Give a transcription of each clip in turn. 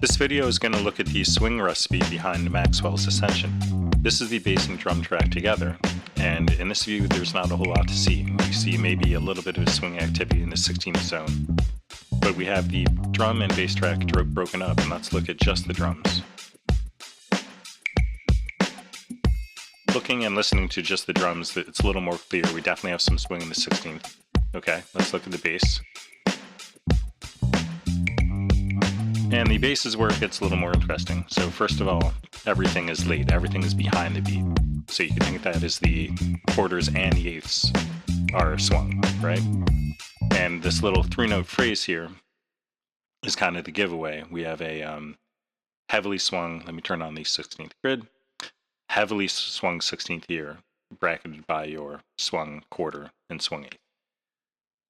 This video is going to look at the swing recipe behind Maxwell's Ascension. This is the bass and drum track together, and in this view there's not a whole lot to see. You see maybe a little bit of swing activity in the 16th zone, but we have the drum and bass track broken up, and let's look at just the drums. Looking and listening to just the drums, it's a little more clear. We definitely have some swing in the 16th. Okay, let's look at the bass. And the bass is where it gets a little more interesting. So first of all, everything is late. Everything is behind the beat. So you can think that as the quarters and the eighths are swung, right? And this little three-note phrase here is kind of the giveaway. We have a heavily swung, let me turn on the 16th grid, heavily swung 16th year, bracketed by your swung quarter and swung eighth.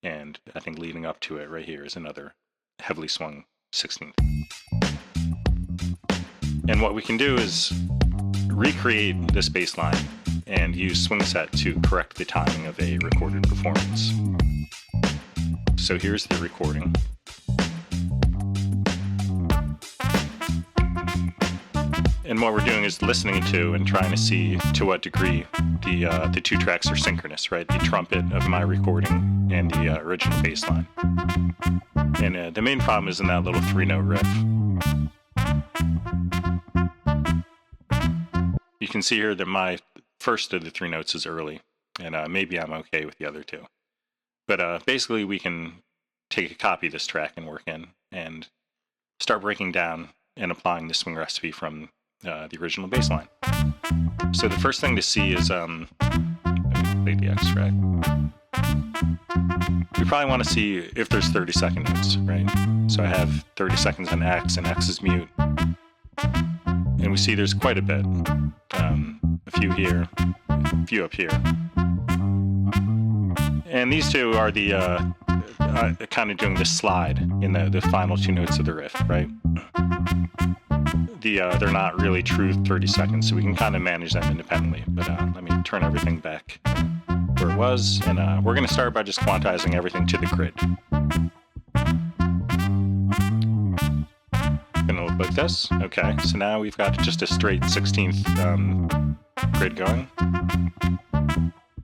And I think leading up to it right here is another heavily swung 16th. And what we can do is recreate this bass line and use Swingset to correct the timing of a recorded performance. So here's the recording. And what we're doing is listening to and trying to see to what degree the two tracks are synchronous, right? The trumpet of my recording and the original bass line. And the main problem is in that little three-note riff. You can see here that my first of the three notes is early, and maybe I'm okay with the other two. But basically we can take a copy of this track and work in and start breaking down and applying the swing recipe from the original bass line. So the first thing to see is, play the X track. You probably want to see if there's 30-second notes, right? So I have 30 seconds on X, and X is mute. And we see there's quite a bit. A few here, a few up here. And these two are the kind of doing this slide in the final two notes of the riff, right? They're not really true 30 seconds, so we can kind of manage them independently. But let me turn everything back where it was, and we're going to start by just quantizing everything to the grid. Going to look like this. Okay, so now we've got just a straight 16th grid going.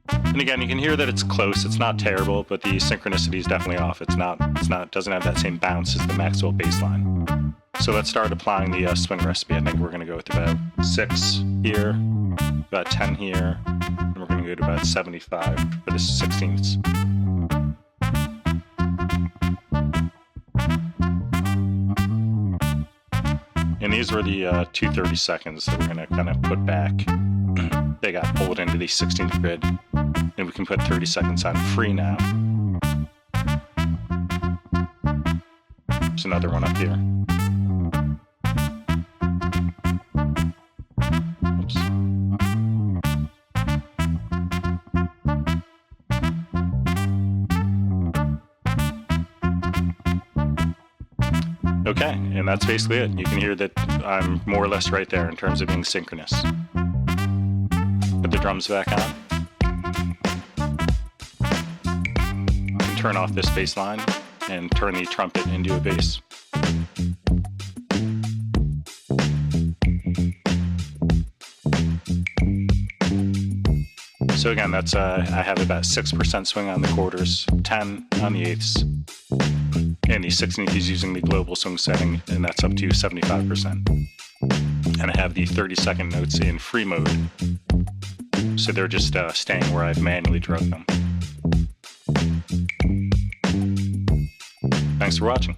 And again, you can hear that it's close. It's not terrible, but the synchronicity is definitely off. Doesn't have that same bounce as the Maxwell bass line. So let's start applying the swing recipe. I think we're going to go with about 6 here, about 10 here, and we're going to go to about 75 for the 16ths. And these were the 230 seconds that we're going to kind of put back. They got pulled into the 16th grid, and we can put 30 seconds on free now. There's another one up here. Oops. Okay, and that's basically it. You can hear that I'm more or less right there in terms of being synchronous. Put the drums back on. And turn off this bass line and turn the trumpet into a bass. So again, that's I have about 6% swing on the quarters, 10 on the eighths, and the 16th is using the global swing setting, and that's up to 75%. And I have the 30-second notes in free mode, so they're just staying where I've manually drove them. Thanks for watching.